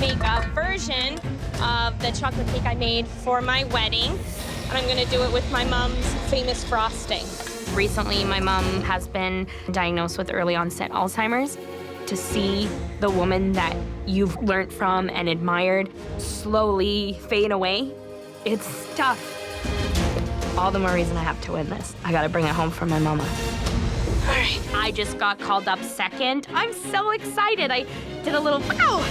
make a version of the chocolate cake I made for my wedding. And I'm gonna do it with my mom's famous frosting. Recently, my mom has been diagnosed with early onset Alzheimer's. To see the woman that you've learned from and admired slowly fade away, it's tough. All the more reason I have to win this. I gotta bring it home for my mama. All right, I just got called up second. I'm so excited. I did a little, wow.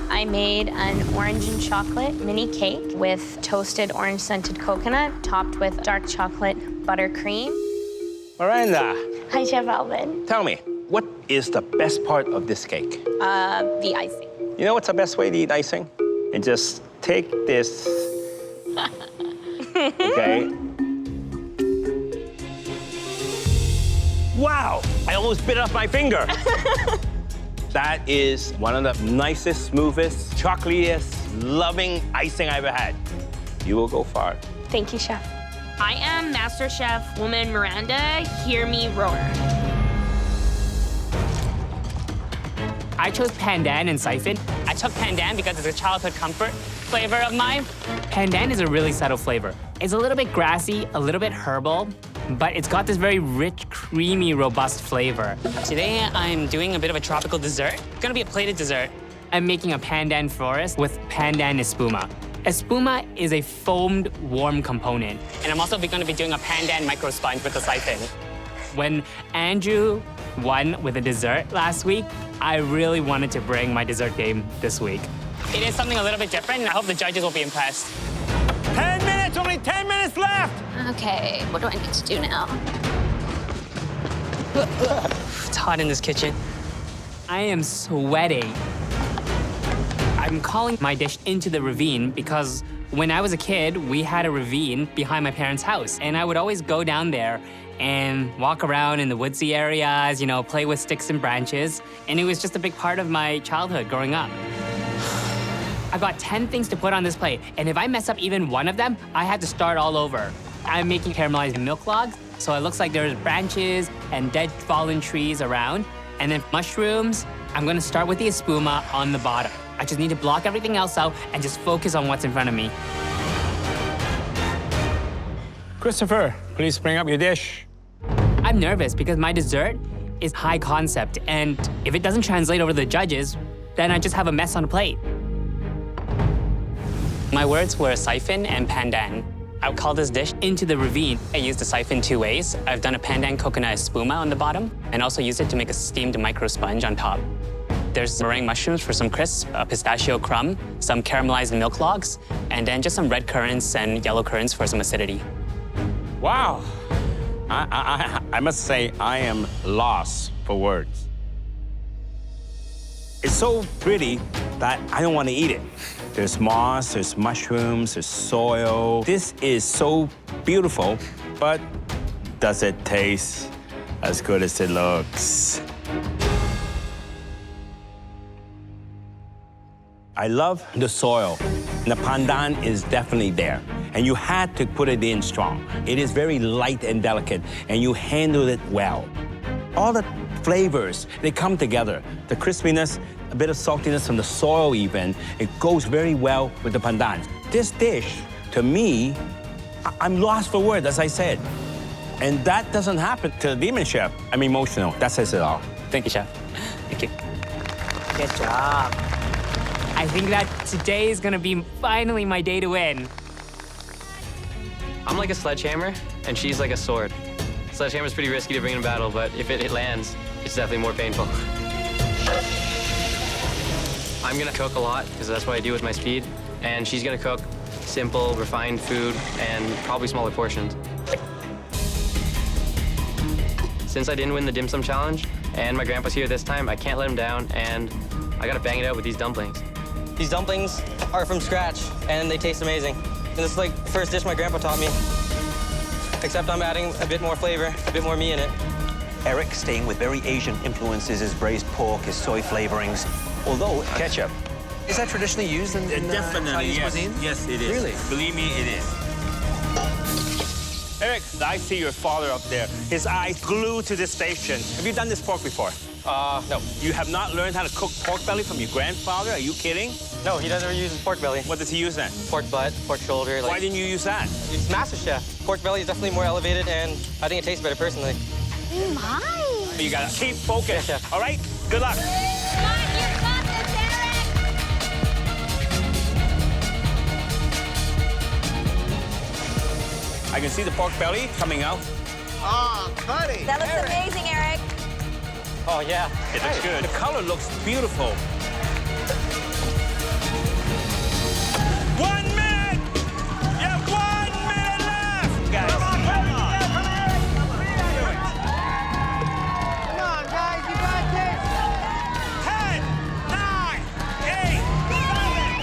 I made an orange and chocolate mini cake with toasted orange scented coconut topped with dark chocolate buttercream. Miranda. Hi, Chef Alvin. Tell me, what is the best part of this cake? The icing. You know what's the best way to eat icing? And just take this, okay? Wow, I almost bit off my finger. That is one of the nicest, smoothest, chocolatiest, loving icing I've ever had. You will go far. Thank you, Chef. I am MasterChef woman Miranda. Hear me roar. I chose pandan and siphon. I took pandan because it's a childhood comfort flavor of mine. Pandan is a really subtle flavor. It's a little bit grassy, a little bit herbal, but it's got this very rich, creamy, robust flavor. Today, I'm doing a bit of a tropical dessert. It's gonna be a plated dessert. I'm making a pandan forest with pandan espuma. Espuma is a foamed, warm component. And I'm also gonna be doing a pandan micro sponge with the siphon. When Andrew won with a dessert last week, I really wanted to bring my dessert game this week. It is something a little bit different, and I hope the judges will be impressed. 10 minutes, only 10 minutes left! Okay, what do I need to do now? It's hot in this kitchen. I am sweating. I'm calling my dish into the ravine because when I was a kid, we had a ravine behind my parents' house, and I would always go down there and walk around in the woodsy areas, you know, play with sticks and branches, and it was just a big part of my childhood growing up. I've got 10 things to put on this plate, and if I mess up even one of them, I had to start all over. I'm making caramelized milk logs, so it looks like there's branches and dead fallen trees around, and then mushrooms. I'm gonna start with the espuma on the bottom. I just need to block everything else out and just focus on what's in front of me. Christopher, please bring up your dish. I'm nervous because my dessert is high concept, and if it doesn't translate over to the judges, then I just have a mess on the plate. My words were siphon and pandan. I would call this dish into the ravine. I used the siphon two ways. I've done a pandan coconut espuma on the bottom, and also used it to make a steamed micro sponge on top. There's meringue mushrooms for some crisp, a pistachio crumb, some caramelized milk logs, and then just some red currants and yellow currants for some acidity. Wow. I must say, I am lost for words. It's so pretty that I don't want to eat it. There's moss, there's mushrooms, there's soil. This is so beautiful, but does it taste as good as it looks? I love the soil. The pandan is definitely there. And you had to put it in strong. It is very light and delicate, and you handled it well. All the flavors, they come together. The crispiness, a bit of saltiness from the soil even, it goes very well with the pandan. This dish, to me, I'm lost for words, as I said. And that doesn't happen to the Demon Chef. I'm emotional. That says it all. Thank you, Chef. Thank you. Good job. I think that today is gonna be finally my day to win. I'm like a sledgehammer, and she's like a sword. Sledgehammer's pretty risky to bring in battle, but if it lands, it's definitely more painful. I'm gonna cook a lot, because that's what I do with my speed, and she's gonna cook simple, refined food, and probably smaller portions. Since I didn't win the dim sum challenge, and my grandpa's here this time, I can't let him down, and I gotta bang it out with these dumplings. These dumplings are from scratch, and they taste amazing. And this is like the first dish my grandpa taught me, except I'm adding a bit more flavor, a bit more me in it. Eric, staying with very Asian influences, his braised pork, his soy flavorings, although ketchup. Is that traditionally used in Chinese cuisine? Yes, it is. Really? Believe me, it is. Eric, I see your father up there. His eyes glued to this station. Have you done this pork before? No. You have not learned how to cook pork belly from your grandfather? Are you kidding? No, he doesn't use pork belly. What does he use then? Pork butt, pork shoulder. Why didn't you use that? It's MasterChef. Pork belly is definitely more elevated, and I think it tastes better personally. Oh, my. You gotta keep focused. Yes, chef. All right? Good luck. Come on, you got this, Eric. I can see the pork belly coming out. That looks amazing, Eric. Oh, yeah. It looks good. The color looks beautiful. 1 minute! You have 1 minute left! Guys, come on. Come on, guys, you got this. 10, 9, 8, 7,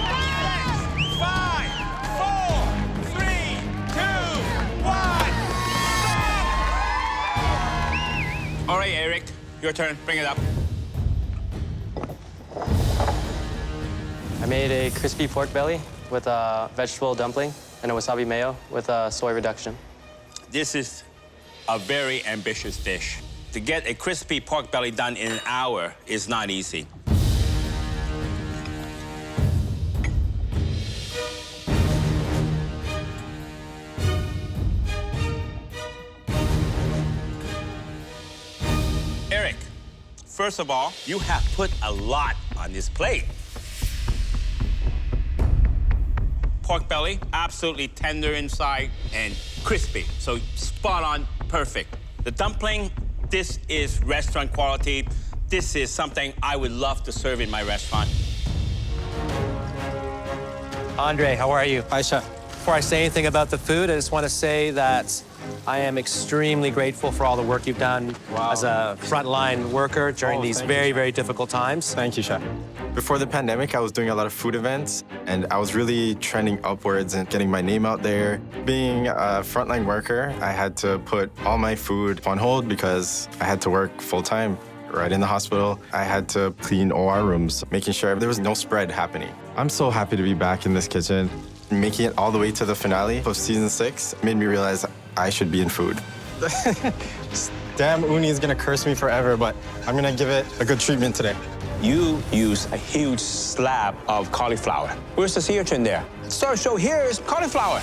6, 5, 4, 3, 2, 1. Stop! All right, Eric, your turn. Bring it up. I made a crispy pork belly with a vegetable dumpling and a wasabi mayo with a soy reduction. This is a very ambitious dish. To get a crispy pork belly done in an hour is not easy. Eric, first of all, you have put a lot on this plate. Pork belly, absolutely tender inside and crispy. So spot on, perfect. The dumpling, this is restaurant quality. This is something I would love to serve in my restaurant. Andre, how are you? Hi, chef. Before I say anything about the food, I just want to say that I am extremely grateful for all the work you've done as a frontline worker during these very, very difficult times. Thank you, chef. Before the pandemic, I was doing a lot of food events, and I was really trending upwards and getting my name out there. Being a frontline worker, I had to put all my food on hold because I had to work full-time right in the hospital. I had to clean OR rooms, making sure there was no spread happening. I'm so happy to be back in this kitchen. Making it all the way to the finale of season 6 made me realize I should be in food. Damn, Uni is gonna curse me forever, but I'm gonna give it a good treatment today. You use a huge slab of cauliflower. Where's the sea urchin there? Sir, so here is cauliflower.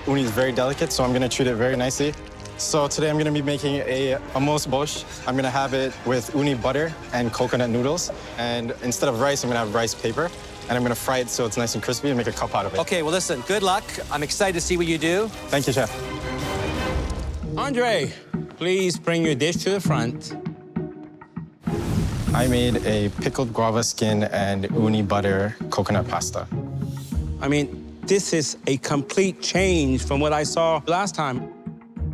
Uni is very delicate, so I'm gonna treat it very nicely. So today I'm gonna be making a amos bosh. I'm gonna have it with uni butter and coconut noodles. And instead of rice, I'm gonna have rice paper. And I'm gonna fry it so it's nice and crispy and make a cup out of it. Okay, well, listen, good luck. I'm excited to see what you do. Thank you, chef. Andre, please bring your dish to the front. I made a pickled guava skin and uni butter coconut pasta. I mean, this is a complete change from what I saw last time.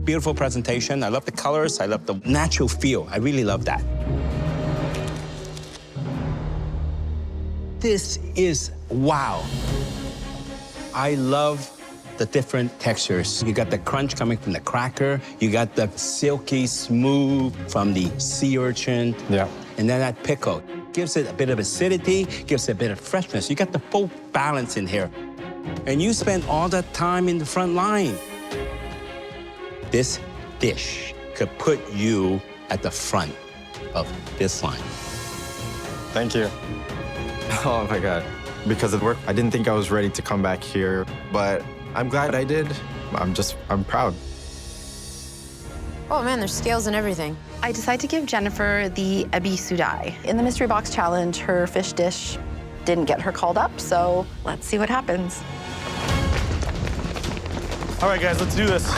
Beautiful presentation. I love the colors. I love the natural feel. I really love that. This is wow. I love the different textures. You got the crunch coming from the cracker. You got the silky smooth from the sea urchin. Yeah. And then that pickle gives it a bit of acidity, gives it a bit of freshness. You got the full balance in here. And you spend all that time in the front line. This dish could put you at the front of this line. Thank you. Oh my God. Because of work, I didn't think I was ready to come back here, but I'm glad I did. I'm proud. Oh man, there's scales and everything. I decided to give Jennifer the ebi sudai. In the mystery box challenge, her fish dish didn't get her called up, so let's see what happens. All right, guys, let's do this.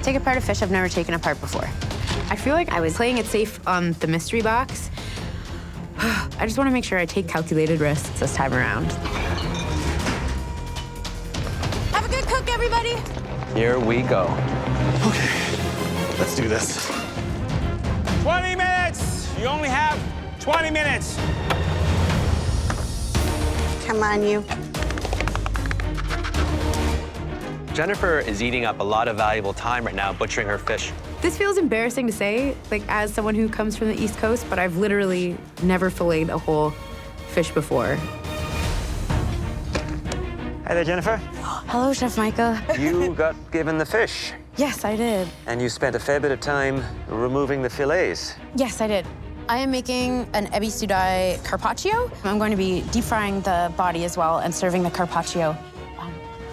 Take apart a fish I've never taken apart before. I feel like I was playing it safe on the mystery box. I just want to make sure I take calculated risks this time around. Have a good cook, everybody. Here we go. Okay, let's do this. 20 minutes! You only have 20 minutes. Come on, you. Jennifer is eating up a lot of valuable time right now butchering her fish. This feels embarrassing to say, like as someone who comes from the East Coast, but I've literally never filleted a whole fish before. Hi there, Jennifer. Hello, Chef Micah. You got given the fish, Yes, I did. and you spent a fair bit of time removing the fillets. Yes, I did. I am making an ebi sudai carpaccio. I'm going to be deep frying the body as well and serving the carpaccio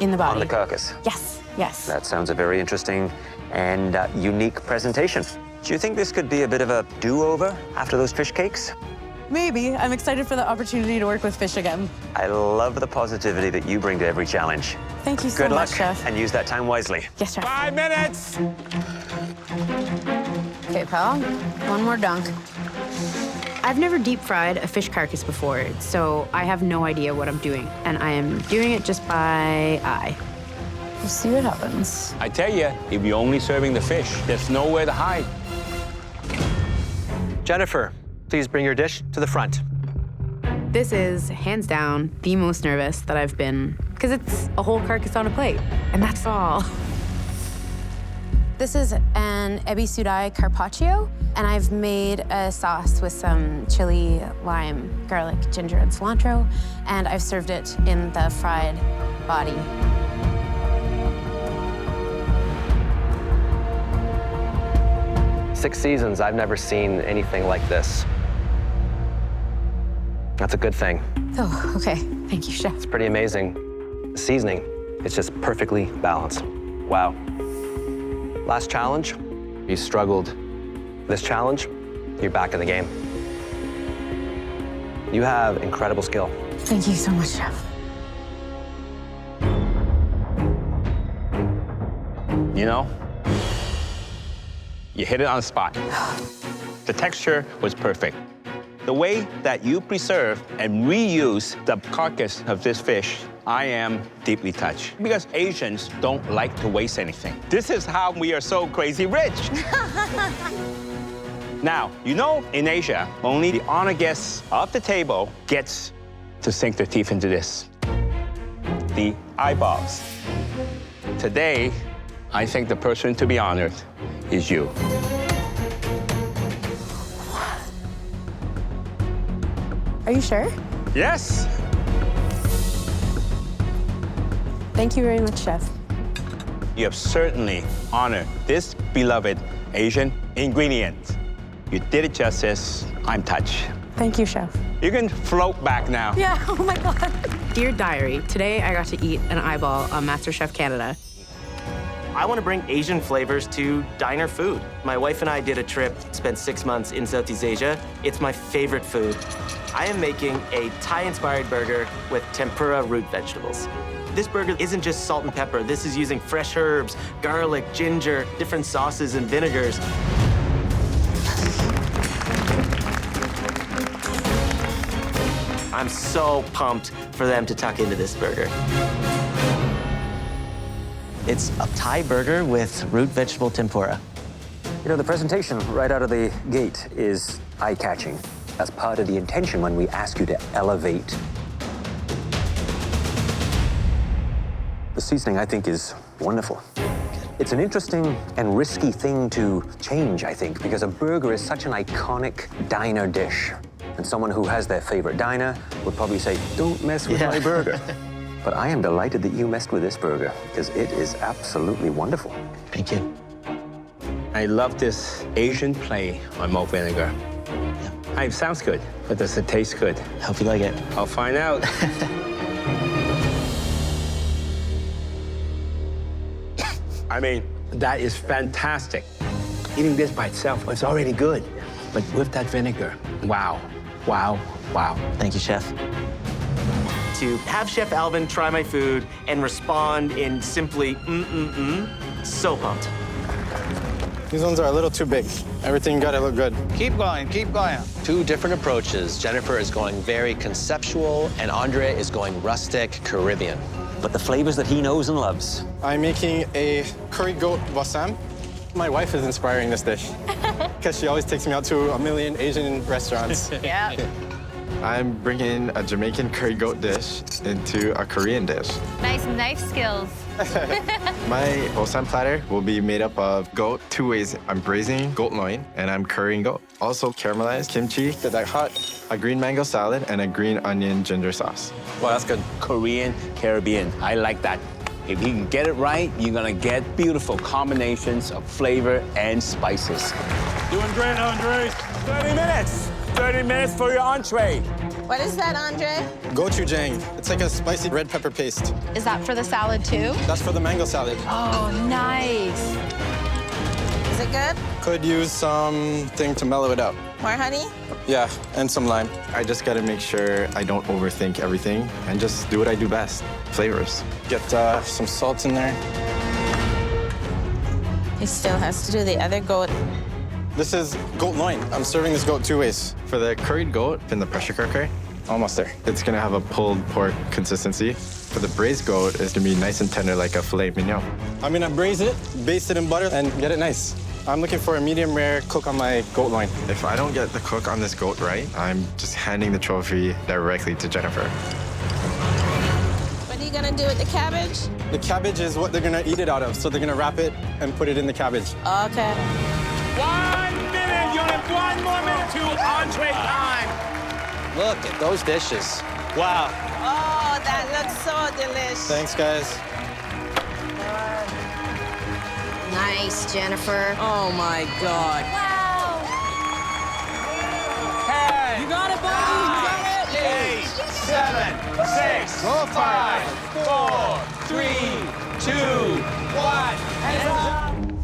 in the body. On the carcass? Yes, yes. That sounds a very interesting and unique presentation. Do you think this could be a bit of a do-over after those fish cakes? Maybe. I'm excited for the opportunity to work with fish again. I love the positivity that you bring to every challenge. Thank you so Good luck, much, Chef. and use that time wisely. Yes, Chef. 5 minutes! Okay, pal. One more dunk. I've never deep fried a fish carcass before, so I have no idea what I'm doing. And I am doing it just by eye. We'll see what happens. I tell you, if you're only serving the fish, there's nowhere to hide. Jennifer, please bring your dish to the front. This is, hands down, the most nervous that I've been, because it's a whole carcass on a plate, and that's all. This is an ebi sudai carpaccio, and I've made a sauce with some chili, lime, garlic, ginger, and cilantro, and I've served it in the fried body. Six seasons, I've never seen anything like this. That's a good thing. Oh, okay. Thank you, Chef. It's pretty amazing. The seasoning, it's just perfectly balanced. Wow. Last challenge, you struggled. This challenge, you're back in the game. You have incredible skill. Thank you so much, Chef. You know, you hit it on the spot. The texture was perfect. The way that you preserve and reuse the carcass of this fish, I am deeply touched. Because Asians don't like to waste anything. This is how we are so crazy rich. Now, you know, in Asia, only the honored guests of the table gets to sink their teeth into this. The eyeballs. Today, I think the person to be honored is you. Are you sure? Yes. Thank you very much, Chef. You have certainly honored this beloved Asian ingredient. You did it justice. I'm touched. Thank you, Chef. You can float back now. Yeah, oh my God. Dear Diary, today I got to eat an eyeball on MasterChef Canada. I want to bring Asian flavors to diner food. My wife and I did a trip, spent 6 months in Southeast Asia. It's my favorite food. I am making a Thai-inspired burger with tempura root vegetables. This burger isn't just salt and pepper. This is using fresh herbs, garlic, ginger, different sauces and vinegars. I'm so pumped for them to tuck into this burger. It's a Thai burger with root vegetable tempura. You know, the presentation right out of the gate is eye-catching. That's part of the intention when we ask you to elevate. The seasoning, I think, is wonderful. It's an interesting and risky thing to change, I think, because a burger is such an iconic diner dish. And someone who has their favorite diner would probably say, don't mess with my burger. But I am delighted that you messed with this burger, because it is absolutely wonderful. Thank you. I love this Asian play on malt vinegar. It sounds good, but does it taste good? Hope you like it. I'll find out. I mean, that is fantastic. Eating this by itself was already good, but with that vinegar, wow, wow, wow. Thank you, Chef. To have Chef Alvin try my food and respond in simply so pumped. These ones are a little too big. Everything gotta look good. Keep going, keep going. Two different approaches. Jennifer is going very conceptual, and Andre is going rustic, Caribbean. But the flavors that he knows and loves. I'm making a curry goat balsam. My wife is inspiring this dish because she always takes me out to a million Asian restaurants. Yeah. I'm bringing a Jamaican curry goat dish into a Korean dish. Nice knife skills. My balsam platter will be made up of goat 2 ways. I'm braising goat loin and I'm currying goat. Also caramelized kimchi, that hot, a green mango salad, and a green onion ginger sauce. Well, that's good. Korean, Caribbean. I like that. If you can get it right, you're gonna get beautiful combinations of flavor and spices. Doing great, Andre. 30 minutes. 30 minutes for your entree. What is that, Andre? Gochujang. It's like a spicy red pepper paste. Is that for the salad too? That's for the mango salad. Oh, nice. Is it good? Could use something to mellow it up. More honey? Yeah, and some lime. I just gotta make sure I don't overthink everything and just do what I do best. Flavors. Get some salt in there. He still has to do the other goat. This is goat loin. I'm serving this goat 2 ways. For the curried goat in the pressure cooker, almost there. It's gonna have a pulled pork consistency. For the braised goat, it's gonna be nice and tender like a filet mignon. I'm gonna braise it, baste it in butter, and get it nice. I'm looking for a medium rare cook on my goat loin. If I don't get the cook on this goat right, I'm just handing the trophy directly to Jennifer. What are you gonna do with the cabbage? The cabbage is what they're gonna eat it out of, so they're gonna wrap it and put it in the cabbage. Okay. 1 minute. You only have 1 more minute to entree time. Look at those dishes. Wow. Oh, that looks so delicious. Thanks, guys. Nice, Jennifer. Oh my God. Wow. You got it, buddy. You got it. 8, 7, 6, 5, 4, 3, 2, 1.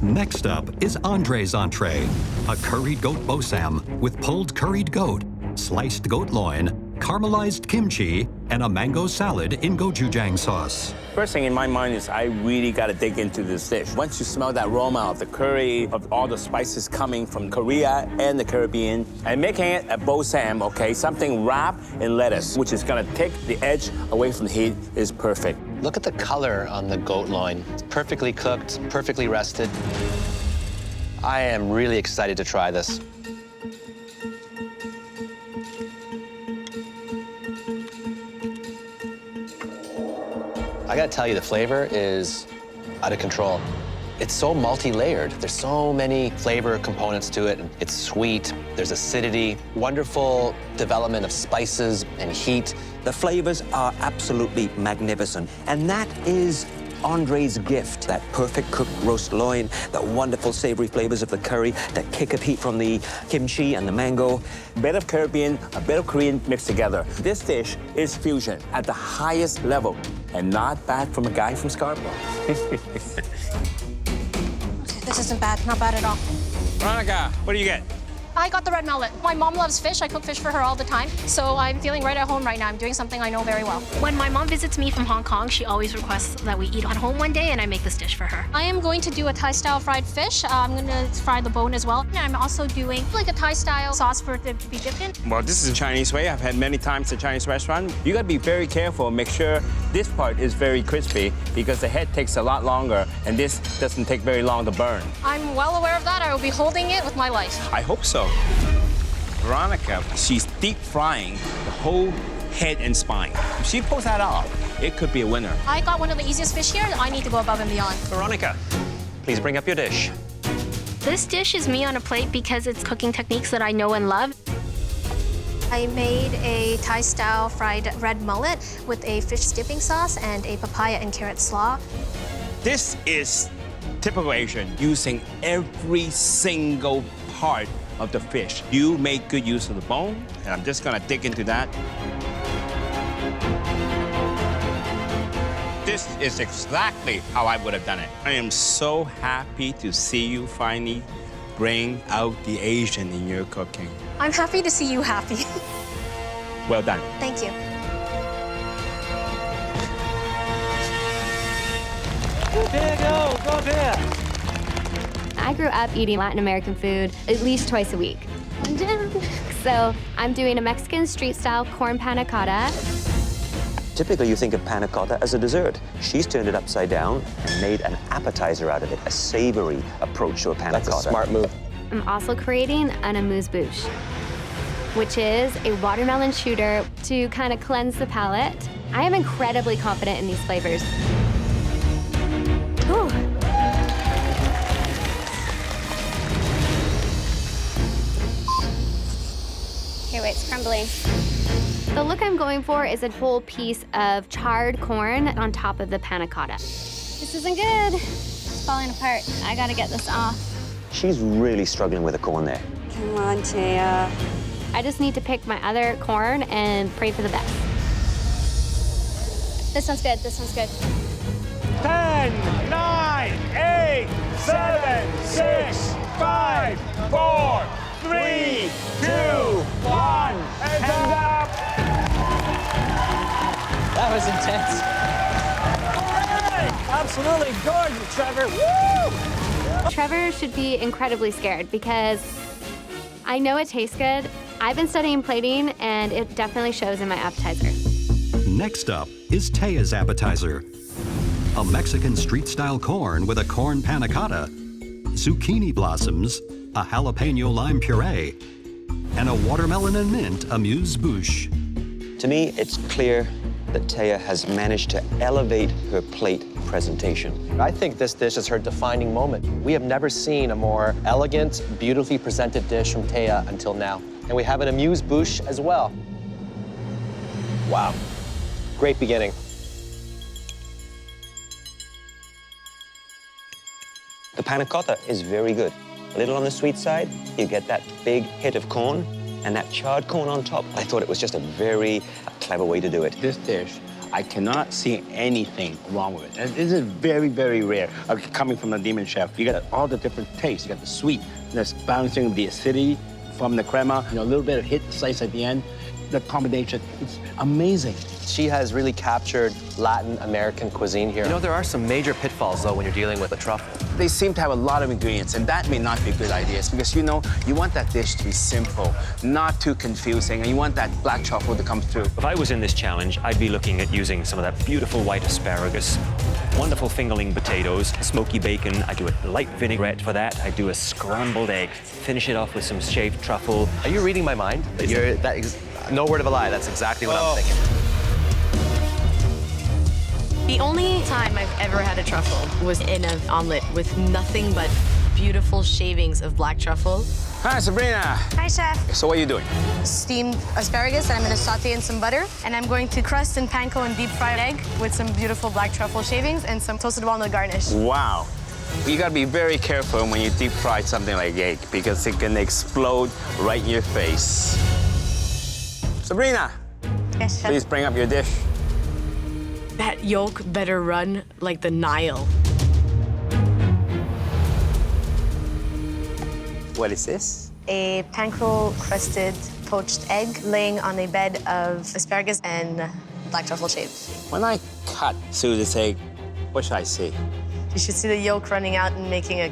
Next up is Andre's entree, a curried goat bosam with pulled curried goat, sliced goat loin, caramelized kimchi, and a mango salad in gochujang sauce. First thing in my mind is I really got to dig into this dish. Once you smell that aroma of the curry, of all the spices coming from Korea and the Caribbean, and making it a bosam, okay, something wrapped in lettuce, which is going to take the edge away from the heat, is perfect. Look at the color on the goat loin. It's perfectly cooked, perfectly rested. I am really excited to try this. I gotta tell you, the flavor is out of control. It's so multi-layered. There's so many flavor components to it. It's sweet, there's acidity, wonderful development of spices and heat. The flavors are absolutely magnificent, and that is Andre's gift. That perfect cooked roast loin, the wonderful savory flavors of the curry, the kick of heat from the kimchi and the mango. A bit of Caribbean, a bit of Korean mixed together. This dish is fusion at the highest level, and not bad from a guy from Scarborough. This isn't bad, not bad at all. Veronica, what do you get? I got the red mullet. My mom loves fish. I cook fish for her all the time. So I'm feeling right at home right now. I'm doing something I know very well. When my mom visits me from Hong Kong, she always requests that we eat at home one day, and I make this dish for her. I am going to do a Thai-style fried fish. I'm going to fry the bone as well. And I'm also doing like a Thai-style sauce for it to be dipped in. Well, this is a Chinese way. I've had many times at a Chinese restaurant. You gotta be very careful. Make sure this part is very crispy because the head takes a lot longer, and this doesn't take very long to burn. I'm well aware of that. I will be holding it with my life. I hope so. Veronica, she's deep frying the whole head and spine. If she pulls that off, it could be a winner. I got one of the easiest fish here. I need to go above and beyond. Veronica, please bring up your dish. This dish is me on a plate because it's cooking techniques that I know and love. I made a Thai-style fried red mullet with a fish dipping sauce and a papaya and carrot slaw. This is typical Asian, using every single part of the fish. You make good use of the bone, and I'm just gonna dig into that. This is exactly how I would have done it. I am so happy to see you finally bring out the Asian in your cooking. I'm happy to see you happy. Well done. Thank you. There, go there. I grew up eating Latin American food at least twice a week. So I'm doing a Mexican street-style corn panna cotta. Typically, you think of panna cotta as a dessert. She's turned it upside down and made an appetizer out of it, a savory approach to a panna cotta. That's a smart move. I'm also creating an amuse-bouche, which is a watermelon shooter to kind of cleanse the palate. I am incredibly confident in these flavors. Ooh. Here, wait, it's crumbling. The look I'm going for is a whole piece of charred corn on top of the panna cotta. This isn't good. It's falling apart. I gotta get this off. She's really struggling with the corn there. Come on, Taya. I just need to pick my other corn and pray for the best. This sounds good. This sounds good. 10, 9, 8, 7, 6, 5, 4, 3, 2, 1. Hands up! That was intense. Absolutely gorgeous, Trevor. Woo! Trevor should be incredibly scared because I know it tastes good. I've been studying plating, and it definitely shows in my appetizer. Next up is Taya's appetizer. A Mexican street-style corn with a corn panna cotta, zucchini blossoms, a jalapeno lime puree, and a watermelon and mint amuse-bouche. To me, it's clear that Taya has managed to elevate her plate presentation. I think this dish is her defining moment. We have never seen a more elegant, beautifully presented dish from Taya until now. And we have an amuse-bouche as well. Wow. Great beginning. The panna cotta is very good. A little on the sweet side, you get that big hit of corn and that charred corn on top. I thought it was just a very clever way to do it. This dish, I cannot see anything wrong with it. And this is very, very rare. Coming from the Demon Chef, you got all the different tastes. You got the sweet, that's balancing the acidity from the crema, a little bit of hit slice at the end. The combination, it's amazing. She has really captured Latin American cuisine here. There are some major pitfalls, though, when you're dealing with a truffle. They seem to have a lot of ingredients, and that may not be good ideas because, you want that dish to be simple, not too confusing, and you want that black truffle to come through. If I was in this challenge, I'd be looking at using some of that beautiful white asparagus, wonderful fingerling potatoes, smoky bacon. I do a light vinaigrette for that. I do a scrambled egg, finish it off with some shaved truffle. Are you reading my mind? No word of a lie, that's exactly what I'm thinking. The only time I've ever had a truffle was in an omelet with nothing but beautiful shavings of black truffle. Hi, Sabrina. Hi, Chef. So what are you doing? Steamed asparagus, and I'm gonna saute in some butter, and I'm going to crust and panko and deep fried egg with some beautiful black truffle shavings and some toasted walnut garnish. Wow. You gotta be very careful when you deep fry something like egg because it can explode right in your face. Sabrina, yes, Chef. Please bring up your dish. That yolk better run like the Nile. What is this? A panko crusted poached egg laying on a bed of asparagus and black truffle shaved. When I cut through this egg, what should I see? You should see the yolk running out and making a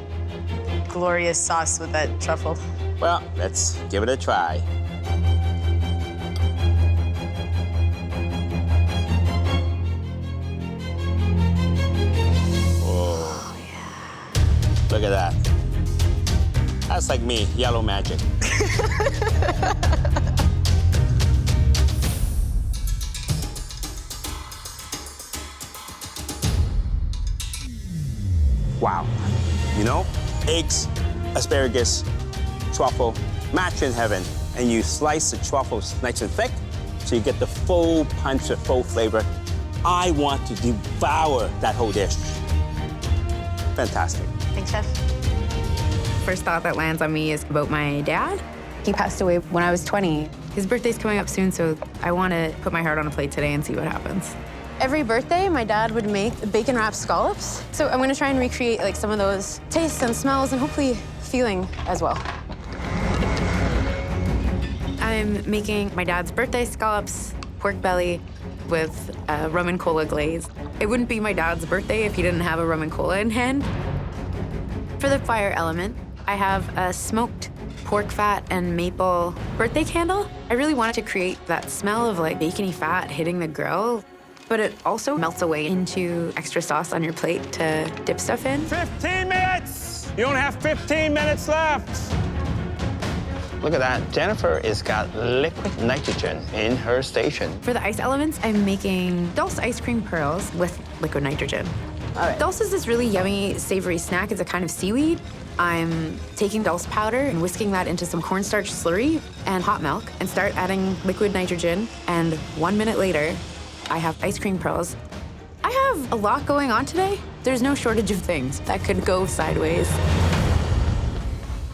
glorious sauce with that truffle. Well, let's give it a try. Look at that. That's like me, yellow magic. Wow. Eggs, asparagus, truffle, match in heaven. And you slice the truffles nice and thick, so you get the full punch, the full flavor. I want to devour that whole dish. Fantastic. Thanks, Chef. First thought that lands on me is about my dad. He passed away when I was 20. His birthday's coming up soon, so I want to put my heart on a plate today and see what happens. Every birthday, my dad would make bacon-wrapped scallops. So I'm going to try and recreate some of those tastes and smells and hopefully feeling as well. I'm making my dad's birthday scallops, pork belly with rum and cola glaze. It wouldn't be my dad's birthday if he didn't have a rum and cola in hand. For the fire element, I have a smoked pork fat and maple birthday candle. I really wanted to create that smell of bacony fat hitting the grill, but it also melts away into extra sauce on your plate to dip stuff in. 15 minutes! You only have 15 minutes left. Look at that. Jennifer has got liquid nitrogen in her station. For the ice elements, I'm making Dulce ice cream pearls with liquid nitrogen. Dulce is this really yummy, savory snack. It's a kind of seaweed. I'm taking dulce powder and whisking that into some cornstarch slurry and hot milk and start adding liquid nitrogen. And 1 minute later, I have ice cream pearls. I have a lot going on today. There's no shortage of things that could go sideways.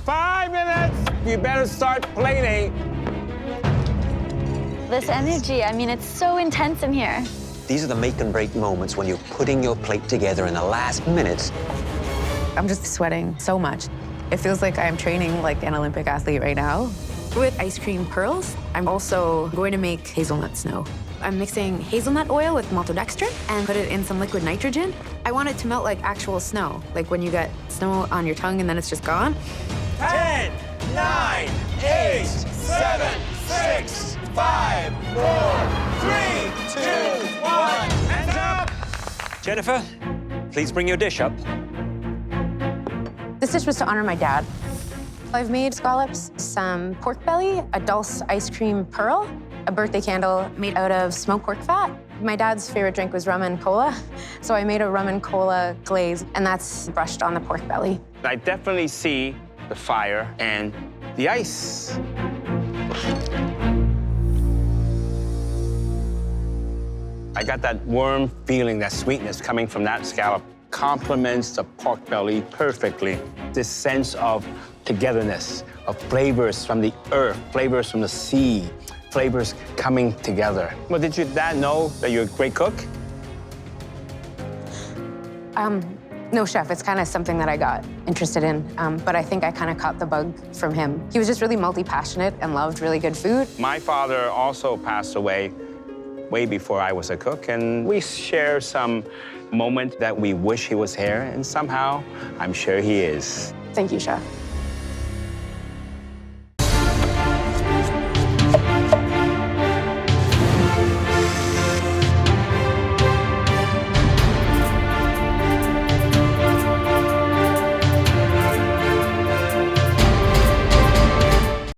5 minutes! you better start plating. This energy, I mean, it's so intense in here. These are the make and break moments when you're putting your plate together in the last minutes. I'm just sweating so much. It feels like I'm training like an Olympic athlete right now. With ice cream pearls, I'm also going to make hazelnut snow. I'm mixing hazelnut oil with maltodextrin and put it in some liquid nitrogen. I want it to melt like actual snow, like when you get snow on your tongue and then it's just gone. 10, 9, 8, 7, 6, 5, 4, 3, 2, 1. Hands up! Jennifer, please bring your dish up. This dish was to honor my dad. I've made scallops, some pork belly, a dulce ice cream pearl, a birthday candle made out of smoked pork fat. My dad's favorite drink was rum and cola, so I made a rum and cola glaze, and that's brushed on the pork belly. I definitely see the fire and the ice. I got that warm feeling, that sweetness coming from that scallop. Complements the pork belly perfectly. This sense of togetherness, of flavors from the earth, flavors from the sea, flavors coming together. Well, did your dad know that you're a great cook? No, chef, it's kind of something that I got interested in, but I think I kind of caught the bug from him. He was just really multi-passionate and loved really good food. My father also passed away way before I was a cook, and we share some moment that we wish he was here, and somehow I'm sure he is. Thank you, chef.